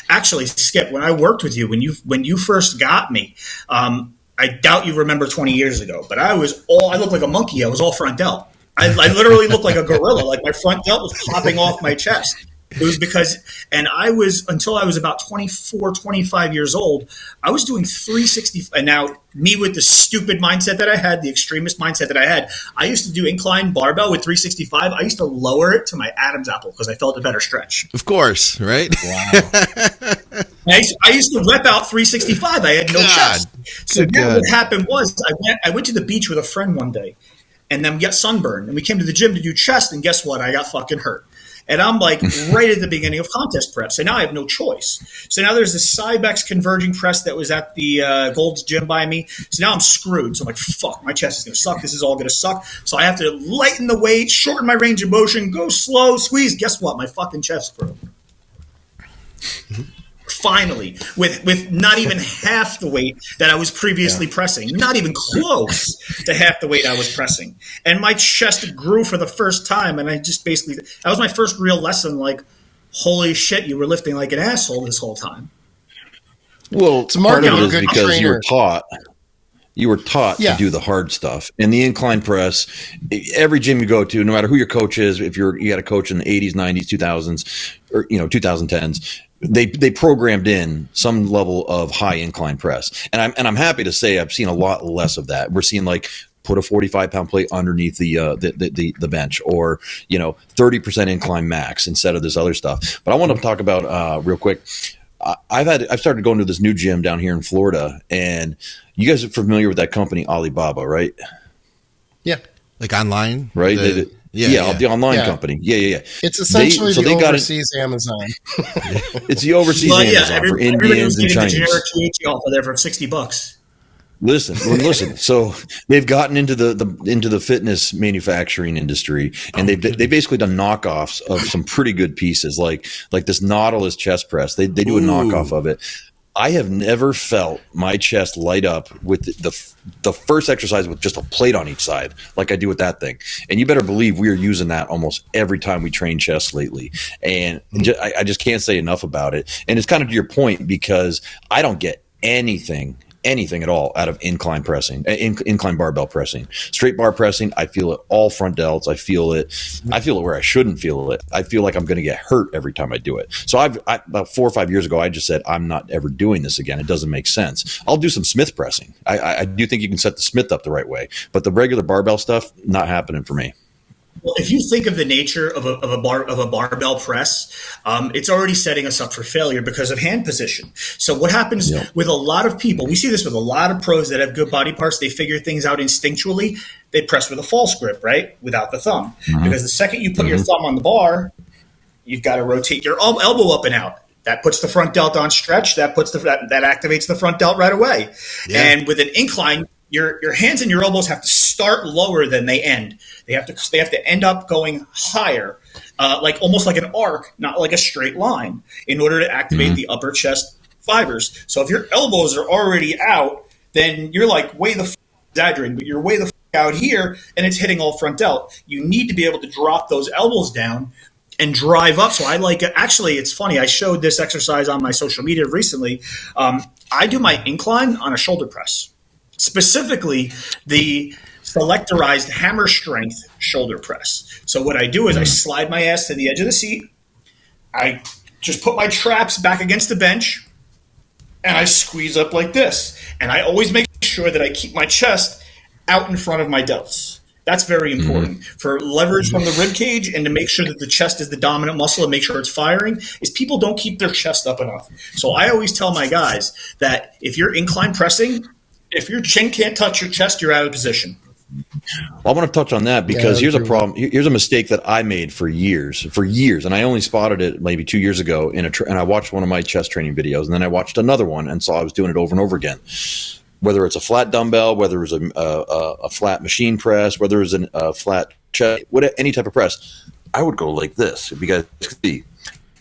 Actually, Skip, when I worked with you, when you first got me, I doubt you remember 20 years ago, but I looked like a monkey. I was all front delt. I literally looked like a gorilla. Like my front delt was popping off my chest. It was until I was about 24, 25 years old, I was doing 360. And now me with the stupid mindset that I had, the extremist mindset that I had, I used to do incline barbell with 365. I used to lower it to my Adam's apple because I felt a better stretch. Of course, right? Wow. I used to rep out 365. I had no chest. So what happened was I went to the beach with a friend one day and then we got sunburned. And we came to the gym to do chest. And guess what? I got fucking hurt. And I'm like right at the beginning of contest prep. So now I have no choice. So now there's this Cybex converging press that was at the Gold's Gym by me. So now I'm screwed. So I'm like, fuck, my chest is going to suck. This is all going to suck. So I have to lighten the weight, shorten my range of motion, go slow, squeeze. Guess what? My fucking chest grew. Finally, with not even half the weight that I was previously pressing, not even close to half the weight I was pressing. And my chest grew for the first time. And I just that was my first real lesson. Like, holy shit, you were lifting like an asshole this whole time. Well, part of it is because you were taught to do the hard stuff. And the incline press, every gym you go to, no matter who your coach is, if you got a coach in the 80s, 90s, 2000s, or 2010s, they programmed in some level of high incline press. And I'm happy to say I've seen a lot less of that. We're seeing like put a 45-pound plate underneath the bench, or 30% incline max instead of this other stuff. But I want to talk about real quick. I've started going to this new gym down here in Florida, and you guys are familiar with that company Alibaba, right? Yeah. Like online, right? The online company. Yeah. It's essentially the overseas Amazon. It's the overseas Amazon for Indians and Chinese. Generic THC off of there for $60. Listen. So they've gotten into the fitness manufacturing industry, and they basically done knockoffs of some pretty good pieces, like this Nautilus chest press. They do a knockoff of it. I have never felt my chest light up with the first exercise with just a plate on each side like I do with that thing. And you better believe we are using that almost every time we train chest lately. And I just can't say enough about it. And it's kind of to your point, because I don't get anything at all out of incline pressing, incline barbell pressing. Straight bar pressing, I feel it all front delts. I feel it where I shouldn't feel it. I feel like I'm going to get hurt every time I do it. So about 4 or 5 years ago, I just said, I'm not ever doing this again. It doesn't make sense. I'll do some Smith pressing. I do think you can set the Smith up the right way, but the regular barbell stuff, not happening for me. Well, if you think of the nature of a barbell press, it's already setting us up for failure because of hand position. So what happens with a lot of people, we see this with a lot of pros that have good body parts, they figure things out instinctually. They press with a false grip, right? Without the thumb. Because the second you put your thumb on the bar, you've got to rotate your elbow up and out. That puts the front delt on stretch. That activates the front delt right away. Yeah. And with an incline, your hands and your elbows have to start lower than they end. They have to end up going higher, almost like an arc, not like a straight line, in order to activate the upper chest fibers. So if your elbows are already out, then you're like way the exaggerating, but you're way the out here, and it's hitting all front delt. You need to be able to drop those elbows down and drive up. So I like it. Actually, it's funny. I showed this exercise on my social media recently. I do my incline on a shoulder press. Specifically, the selectorized hammer strength shoulder press. So what I do is I slide my ass to the edge of the seat. I just put my traps back against the bench. and I squeeze up like this. And I always make sure that I keep my chest out in front of my delts. That's very important for leverage from the rib cage, and to make sure that the chest is the dominant muscle and make sure it's firing, is people don't keep their chest up enough. So I always tell my guys that if you're incline pressing, if your chin can't touch your chest, you're out of position. Well, I want to touch on that because here's a problem. Here's a mistake that I made for years, and I only spotted it maybe 2 years ago and I watched one of my chest training videos, and then I watched another one and saw I was doing it over and over again. Whether it's a flat dumbbell, whether it's a flat machine press, whether it's a flat chest, any type of press, I would go like this. If you guys can see,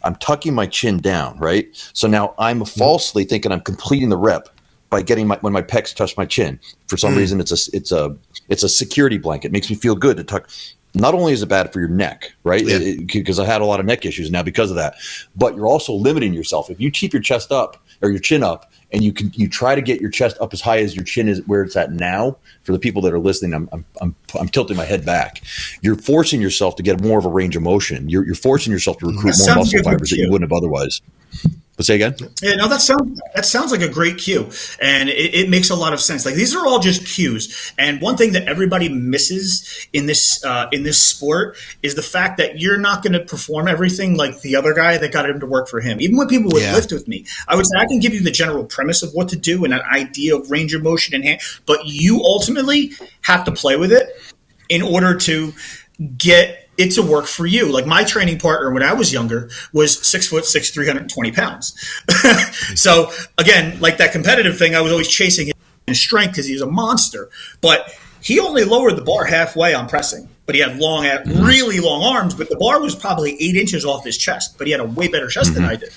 I'm tucking my chin down, right? So now I'm falsely thinking I'm completing the rep by getting when my pecs touch my chin. For some reason, it's a security blanket. It makes me feel good to tuck. Not only is it bad for your neck, right? Because I had a lot of neck issues now because of that, but you're also limiting yourself. If you keep your chest up or your chin up, and you try to get your chest up as high as your chin is where it's at now. For the people that are listening, I'm tilting my head back. You're forcing yourself to get more of a range of motion. You're forcing yourself to recruit more muscle fibers that you wouldn't have otherwise. But say again? Yeah, no, that sounds like a great cue, and it makes a lot of sense. Like, these are all just cues, and one thing that everybody misses in this sport is the fact that you're not going to perform everything like the other guy that got him to work for him. Even when people would lift with me, I would say I can give you the general premise of what to do and an idea of range of motion and hand, but you ultimately have to play with it in order to get it to work for you. Like, my training partner when I was younger was 6'6", 320 pounds. So again, like that competitive thing, I was always chasing his strength because he was a monster. But he only lowered the bar halfway on pressing. But he had really long arms. But the bar was probably 8 inches off his chest. But he had a way better chest than I did.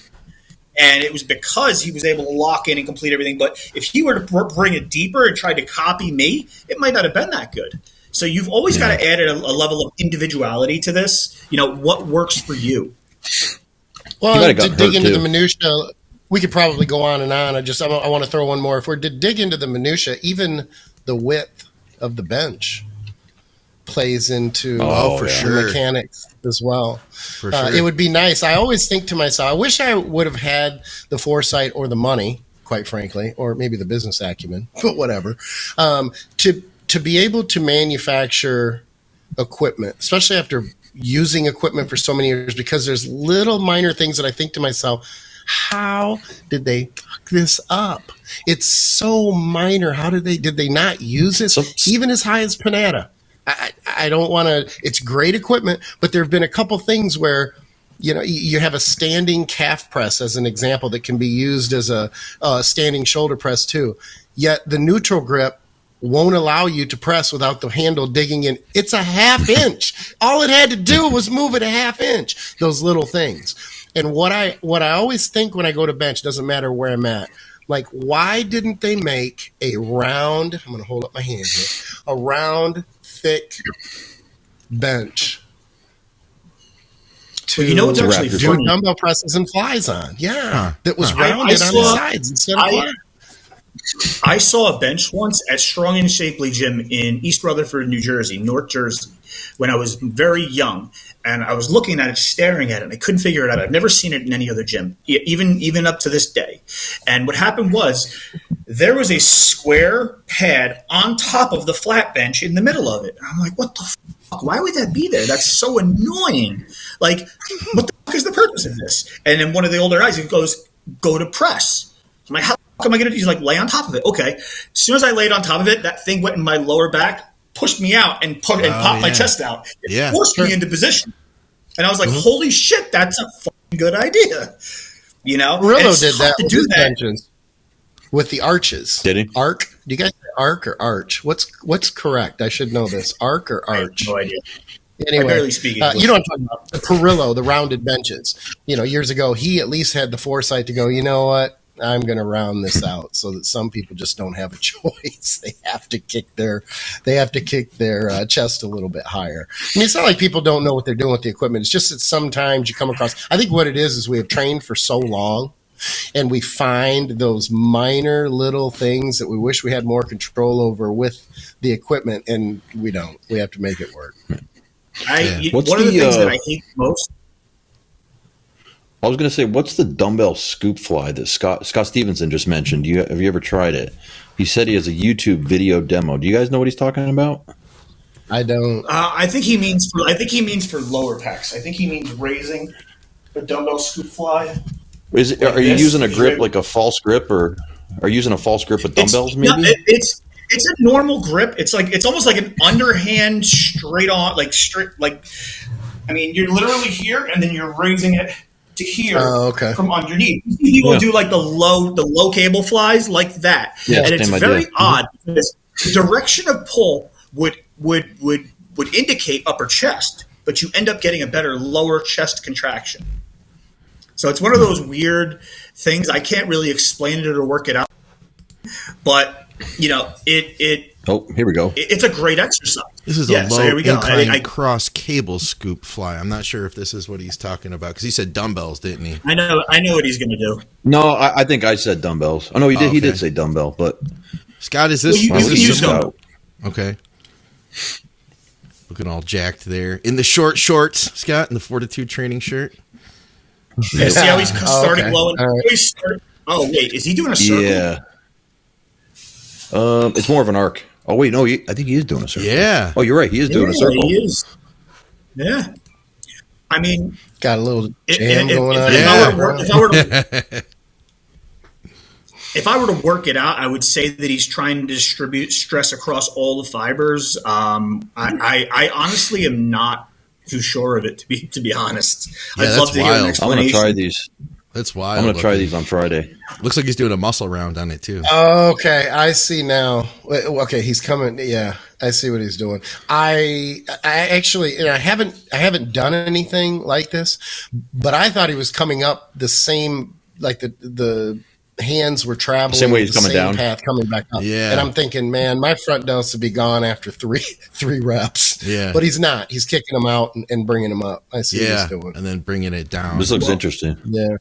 And it was because he was able to lock in and complete everything. But if he were to bring it deeper and try to copy me, it might not have been that good. So you've always got to add a level of individuality to this. You know, what works for you. Well, to dig into the minutia, we could probably go on and on. I want to throw one more. If we're to dig into the minutia, even the width of the bench plays into the mechanics as well. For sure. It would be nice. I always think to myself, I wish I would have had the foresight or the money, quite frankly, or maybe the business acumen, but whatever, to be able to manufacture equipment, especially after using equipment for so many years, because there's little minor things that I think to myself, how did they fuck this up? It's so minor. How did they not use it? Even as high as Panetta. I don't want to, it's great equipment, but there have been a couple things where, you know, you have a standing calf press as an example that can be used as a standing shoulder press too. Yet the neutral grip won't allow you to press without the handle digging in. It's a half inch. All it had to do was move it a half inch, those little things. And what I always think when I go to bench, doesn't matter where I'm at, like, why didn't they make a round, I'm going to hold up my hand here, a round, thick bench to what's actually do dumbbell presses and flies on? Yeah, that was rounded on the sides instead of flat. I saw a bench once at Strong and Shapely Gym in East Rutherford, New Jersey, North Jersey, when I was very young. And I was looking at it, staring at it, and I couldn't figure it out. I've never seen it in any other gym, even up to this day. And what happened was there was a square pad on top of the flat bench in the middle of it. And I'm like, what the fuck? Why would that be there? That's so annoying. Like, what the fuck is the purpose of this? And then one of the older guys, he goes, go to press. I'm like, how am I going to do? He's like, lay on top of it. Okay. As soon as I laid on top of it, that thing went in my lower back, pushed me out, and popped my chest out. It forced me into position. And I was like, holy shit, that's a fucking good idea. You know? Rillo did that with his benches with the arches. Did he? Arc? Do you guys say arc or arch? What's correct? I should know this. Arc or arch? I have no idea. Anyway, I barely speak English. You know what I'm talking about? The Perillo, the rounded benches. You know, years ago, he at least had the foresight to go, you know what? I'm going to round this out so that some people just don't have a choice. They have to kick their chest a little bit higher. I mean, it's not like people don't know what they're doing with the equipment. It's just that sometimes you come across, I think what it is we have trained for so long and we find those minor little things that we wish we had more control over with the equipment, and we don't. We have to make it work. One of the things that I hate most. I was going to say, what's the Dumbbell Scoop Fly that Scott Stevenson just mentioned? Have you ever tried it? He said he has a YouTube video demo. Do you guys know what he's talking about? I don't. I think he means for lower pecs. I think he means raising the Dumbbell Scoop Fly. Are you using a grip, like a false grip, or are you using a false grip with dumbbells? Maybe it's a normal grip. It's almost like an underhand straight on, I mean, you're literally here, and then you're raising it to here from underneath. People do like the low cable flies like that, and it's very odd because the direction of pull would indicate upper chest, but you end up getting a better lower chest contraction. So it's one of those weird things. I can't really explain it or work it out, but Oh, here we go. It's a great exercise. This is a low incline cross cable scoop fly. I'm not sure if this is what he's talking about because he said dumbbells, didn't he? I know what he's going to do. No, I think I said dumbbells. Oh no, he did. He did say dumbbell. But Scott, is this? Well, you can use dumbbell. Okay. Looking all jacked there in the short shorts, Scott, in the Fortitude training shirt. Yeah, see how he's starting low and oh wait, is he doing a circle? Yeah. It's more of an arc. Oh wait, no, I think he is doing a circle. Yeah. Oh, you're right. He is doing a circle. He is. Yeah. I mean, got a little jam going on. If I were to work it out, I would say that he's trying to distribute stress across all the fibers. I honestly am not too sure of it, to be honest. Yeah, I'd love to hear an explanation. I'm going to try these. That's wild. I'm going to try these on Friday. Looks like he's doing a muscle round on it too. Okay, I see now. Okay, he's coming. Yeah, I see what he's doing. I actually, and I haven't done anything like this, but I thought he was coming up the same, like the hands were traveling same way he's coming down, path coming back up. Yeah, and I'm thinking, man, my front delts would be gone after three reps. Yeah, but he's not. He's kicking them out and bringing them up. I see what he's doing, and then bringing it down. This looks interesting. Yeah.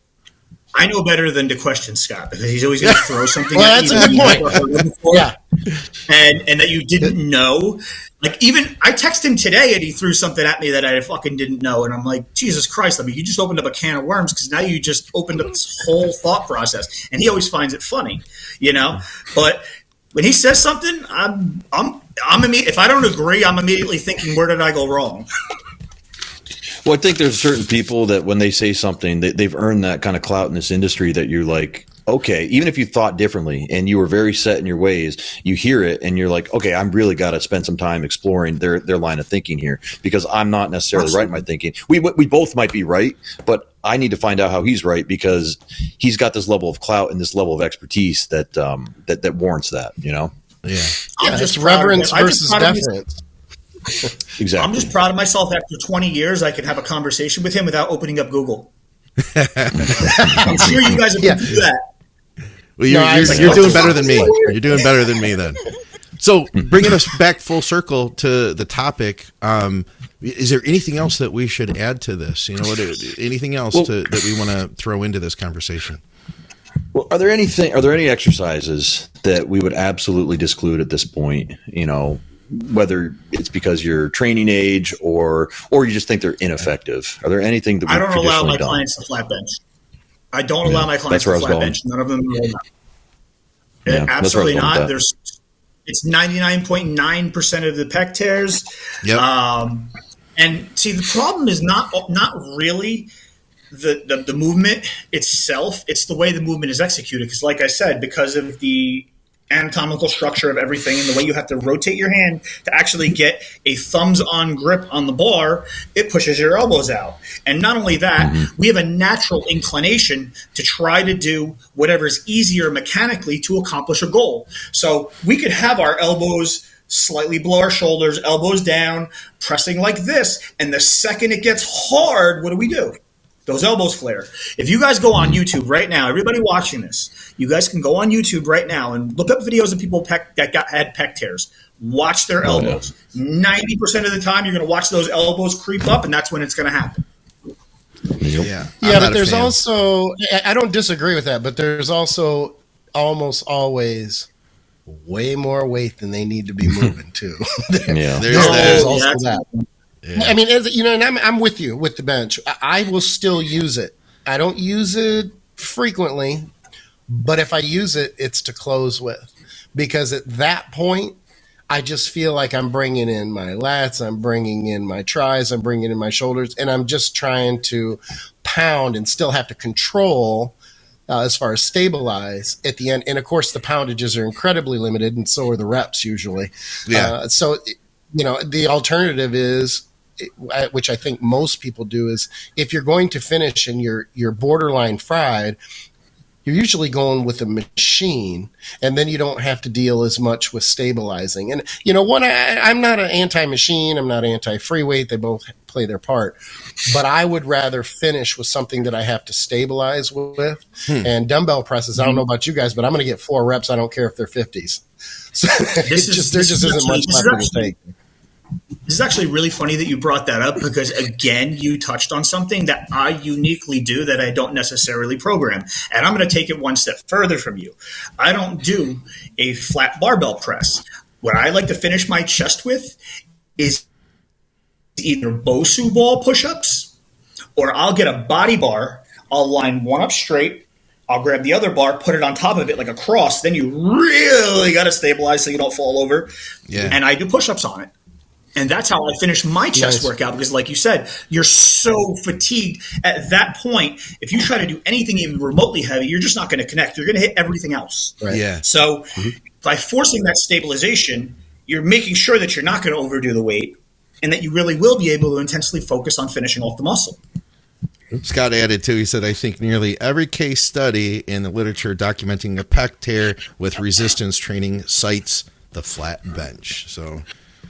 I know better than to question Scott because he's always going to throw something well, at you that's a good point. Yeah, and that you didn't know. Like even I texted him today and he threw something at me that I fucking didn't know, and I'm like, Jesus Christ! I mean, you just opened up a can of worms because now you just opened up this whole thought process, and he always finds it funny, But when he says something, I'm if I don't agree, I'm immediately thinking, where did I go wrong? Well, I think there's certain people that when they say something, they've earned that kind of clout in this industry that you're like, okay, even if you thought differently and you were very set in your ways, you hear it and you're like, okay, I'm really got to spend some time exploring their line of thinking here because I'm not necessarily right in my thinking. We both might be right, but I need to find out how he's right because he's got this level of clout and this level of expertise that warrants that, Yeah. I'm just reverence versus deference. Exactly. I'm just proud of myself. After 20 years, I could have a conversation with him without opening up Google. I'm sure you guys have do that. Well, you're doing better than me. You're doing better than me then. So, bringing us back full circle to the topic, is there anything else that we should add to this? Anything else that we want to throw into this conversation? Well, are there any exercises that we would absolutely disclude at this point? Whether it's because you're training age or you just think they're ineffective. Are there anything that I don't allow my clients to flat bench? I don't allow my clients to flat bench. None of them roll down. Absolutely not. It's 99.9% of the pec tears. Yep. And see, the problem is not really the movement itself. It's the way the movement is executed. Because, like I said, because of the anatomical structure of everything and the way you have to rotate your hand to actually get a thumbs-on grip on the bar, it pushes your elbows out. And not only that, we have a natural inclination to try to do whatever is easier mechanically to accomplish a goal. So we could have our elbows slightly below our shoulders, elbows down, pressing like this, and the second it gets hard, what do? Those elbows flare. If you guys go on YouTube right now, everybody watching this, you guys can go on YouTube right now and look up videos of people that had pec tears. Watch their elbows. 90% of the time, you're going to watch those elbows creep up, and that's when it's going to happen. Yeah, but there's also – I don't disagree with that, but there's also almost always way more weight than they need to be moving, too. There's also that. Yeah. I mean, and I'm with you with the bench. I will still use it I don't use it frequently, but if I use it, it's to close with, because at that point, I just feel like I'm bringing in my lats, I'm bringing in my tris, I'm bringing in my shoulders, and I'm just trying to pound and still have to control as far as stabilize at the end. And of course, the poundages are incredibly limited, and so are the reps usually. Yeah. So, the alternative is, which I think most people do, is if you're going to finish and you're borderline fried, you're usually going with a machine, and then you don't have to deal as much with stabilizing. And, I'm not an anti-machine. I'm not anti-free weight. They both play their part. But I would rather finish with something that I have to stabilize with. And dumbbell presses, I don't know about you guys, but I'm going to get 4 reps. I don't care if they're 50s. So there just isn't much left to take. This is actually really funny that you brought that up, because, again, you touched on something that I uniquely do that I don't necessarily program. And I'm going to take it one step further from you. I don't do a flat barbell press. What I like to finish my chest with is either Bosu ball push-ups, or I'll get a body bar. I'll line one up straight. I'll grab the other bar, put it on top of it like a cross. Then you really got to stabilize so you don't fall over. Yeah. And I do push-ups on it. And that's how I finish my chest workout, because like you said, you're so fatigued at that point. If you try to do anything even remotely heavy, you're just not going to connect. You're going to hit everything else. Right. Yeah. So by forcing that stabilization, you're making sure that you're not going to overdo the weight, and that you really will be able to intensely focus on finishing off the muscle. Scott added too, he said, I think nearly every case study in the literature documenting a pec tear with resistance training cites the flat bench. So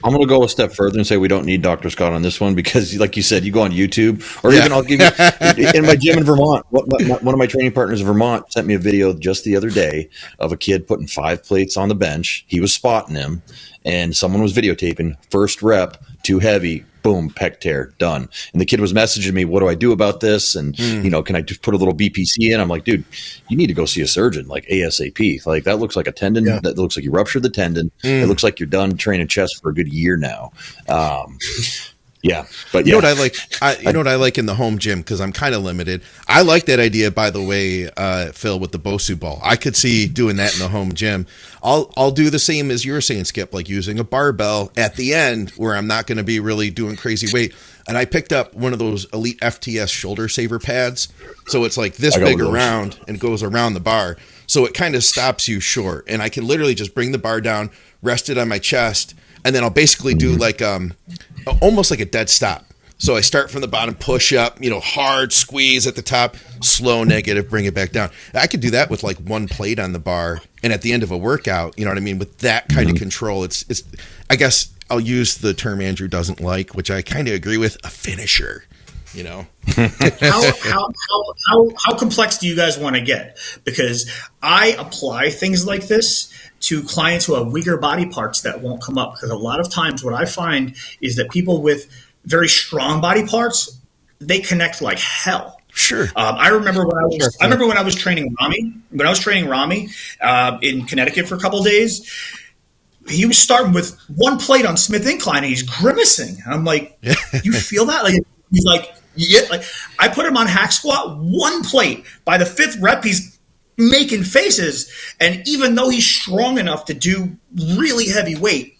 I'm going to go a step further and say we don't need Dr. Scott on this one, because, like you said, you go on YouTube, or even I'll give you in my gym in Vermont. One of my training partners in Vermont sent me a video just the other day of a kid putting 5 plates on the bench. He was spotting him, and someone was videotaping. First rep, too heavy. Boom, pec tear, done. And the kid was messaging me, what do I do about this? And, can I just put a little BPC in? I'm like, dude, you need to go see a surgeon, like ASAP. Like, that looks like a tendon. Yeah. That looks like you ruptured the tendon. It looks like you're done training chest for a good year now. Yeah, but you know what I like? You know what I like in the home gym, because I'm kind of limited. I like that idea, by the way, Phil, with the Bosu ball. I could see doing that in the home gym. I'll do the same as you were saying, Skip, like using a barbell at the end where I'm not going to be really doing crazy weight. And I picked up one of those Elite FTS shoulder saver pads, so it's like this big around and goes around the bar, so it kind of stops you short. And I can literally just bring the bar down, rest it on my chest, and then I'll basically do like almost like a dead stop. So I start from the bottom, push up, hard squeeze at the top, slow negative, bring it back down. I could do that with like 1 plate on the bar, and at the end of a workout, you know what I mean, with that kind of control, it's I guess I'll use the term Andrew doesn't like, which I kind of agree with, a finisher. How complex do you guys want to get? Because I apply things like this to clients who have weaker body parts that won't come up. Because a lot of times what I find is that people with very strong body parts, they connect like hell. Sure. I remember when I was training Rami. When I was training Rami in Connecticut for a couple of days, he was starting with 1 plate on Smith Incline, and he's grimacing. I'm like, you feel that? Like, he's like, yeah. Like, I put him on hack squat, 1 plate. By the 5th rep, he's making faces. And even though he's strong enough to do really heavy weight,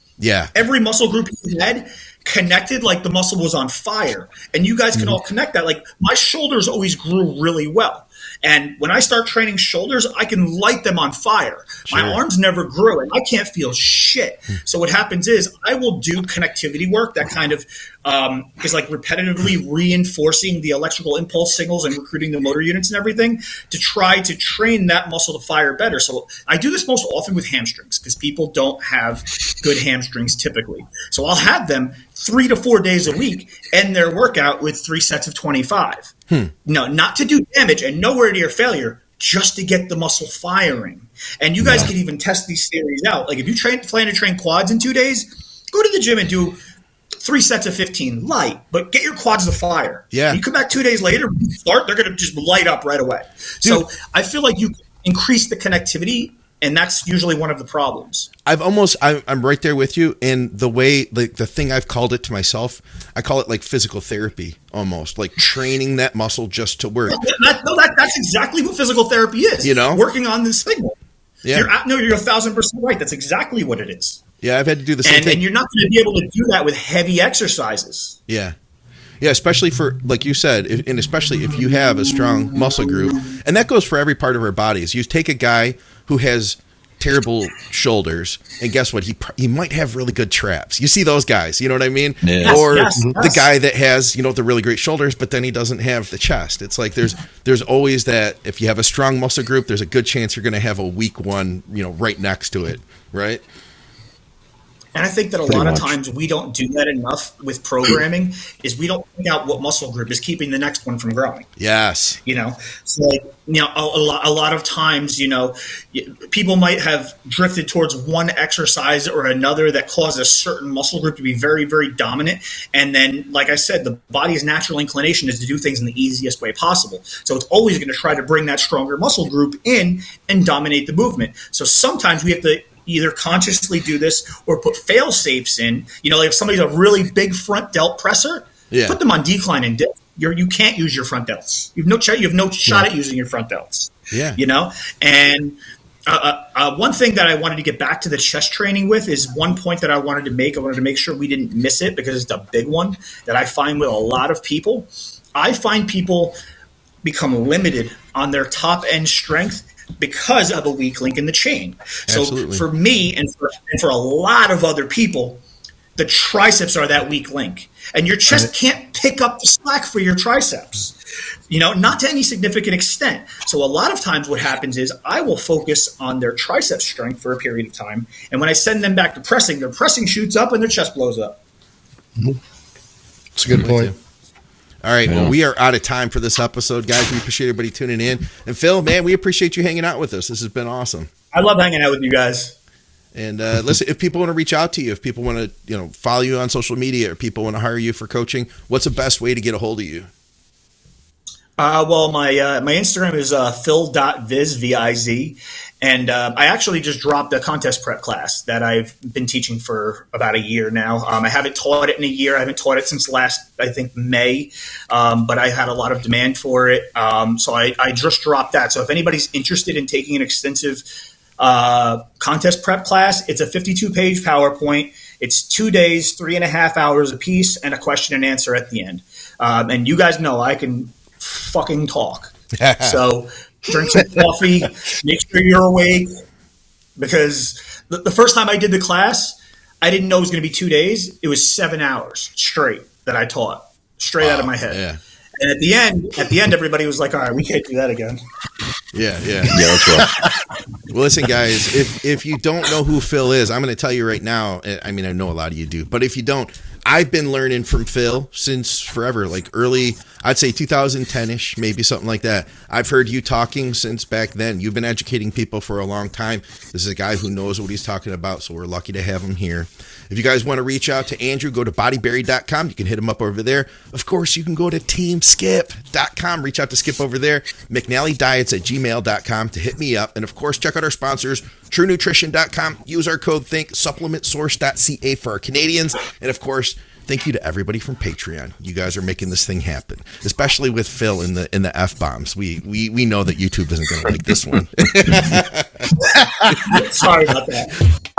every muscle group he had connected like the muscle was on fire. And you guys can all connect that. Like, my shoulders always grew really well. And when I start training shoulders, I can light them on fire. Sure. My arms never grew, and I can't feel shit. So what happens is I will do connectivity work that kind of is like repetitively reinforcing the electrical impulse signals and recruiting the motor units and everything to try to train that muscle to fire better. So I do this most often with hamstrings, because people don't have good hamstrings typically. So I'll have them 3 to 4 days a week end their workout with 3 sets of 25. No, not to do damage and nowhere near failure, just to get the muscle firing. And you guys can even test these theories out. Like, if you plan to train quads in 2 days, go to the gym and do 3 sets of 15 light, but get your quads to fire. Yeah. You come back 2 days later, they're going to just light up right away. Dude. So I feel like you increase the connectivity And that's usually one of the problems. I'm right there with you. And the way, like the thing I've called it to myself, I call it like physical therapy, almost like training that muscle just to work. That's exactly what physical therapy is. You know, working on this signal. Yeah. You're 1,000% right. That's exactly what it is. Yeah, I've had to do the same thing. And you're not going to be able to do that with heavy exercises. Yeah. Yeah, especially for, like you said, and especially if you have a strong muscle group. And that goes for every part of our bodies. You take a guy who has terrible shoulders, and guess what? He might have really good traps. You see those guys, you know what I mean? Yeah. Or the guy that has, the really great shoulders, but then he doesn't have the chest. It's like there's always that. If you have a strong muscle group, there's a good chance you're going to have a weak one, right next to it, right? And I think that a lot of times we don't do that enough with programming is we don't think out what muscle group is keeping the next one from growing. Yes. So a lot of times, people might have drifted towards one exercise or another that caused a certain muscle group to be very, very dominant. And then, like I said, the body's natural inclination is to do things in the easiest way possible. So it's always going to try to bring that stronger muscle group in and dominate the movement. So sometimes we have to either consciously do this or put fail safes in. Like if somebody's a really big front delt presser, put them on decline and dip. You can't use your front delts. You have no shot at using your front delts. Yeah. And one thing that I wanted to get back to the chest training with is one point that I wanted to make. I wanted to make sure we didn't miss it because it's a big one that I find with a lot of people. I find people become limited on their top end strength because of a weak link in the chain. So Absolutely. For me and for a lot of other people, the triceps are that weak link. And your chest can't pick up the slack for your triceps, not to any significant extent. So a lot of times what happens is I will focus on their tricep strength for a period of time. And when I send them back to pressing, their pressing shoots up and their chest blows up. That's a good point. All right, well, we are out of time for this episode, guys. We appreciate everybody tuning in. And Phil, man, we appreciate you hanging out with us. This has been awesome. I love hanging out with you guys. And listen, if people want to reach out to you, if people want to, follow you on social media, or people want to hire you for coaching, what's the best way to get a hold of you? Well, my Instagram is phil.viz, V-I-Z. And I actually just dropped a contest prep class that I've been teaching for about a year now. I haven't taught it in a year. I haven't taught it since last, I think, May. But I had a lot of demand for it. So I just dropped that. So if anybody's interested in taking an extensive contest prep class, it's a 52-page PowerPoint. It's 2 days, 3.5 hours a piece, and a question and answer at the end. And you guys know I can fucking talk. So drink some coffee, make sure you're awake, because the first time I did the class, I didn't know it was going to be 2 days. It was 7 hours straight that I taught straight out of my head. Yeah. And at the end, everybody was like, all right, we can't do that again. Yeah. That's right. Well, listen, guys, if you don't know who Phil is, I'm going to tell you right now. I mean, I know a lot of you do, but if you don't, I've been learning from Phil since forever, like early, I'd say 2010-ish, maybe something like that. I've heard you talking since back then. You've been educating people for a long time. This is a guy who knows what he's talking about, so we're lucky to have him here. If you guys want to reach out to Andrew, go to bodyberry.com. You can hit him up over there. Of course, you can go to teamskip.com. Reach out to Skip over there. mcnallydiets@gmail.com to hit me up. And, of course, check out our sponsors, truenutrition.com. Use our code THINK, supplementsource.ca for our Canadians. And, of course, thank you to everybody from Patreon. You guys are making this thing happen, especially with Phil in the F-bombs. We know that YouTube isn't going to like this one. Sorry about that.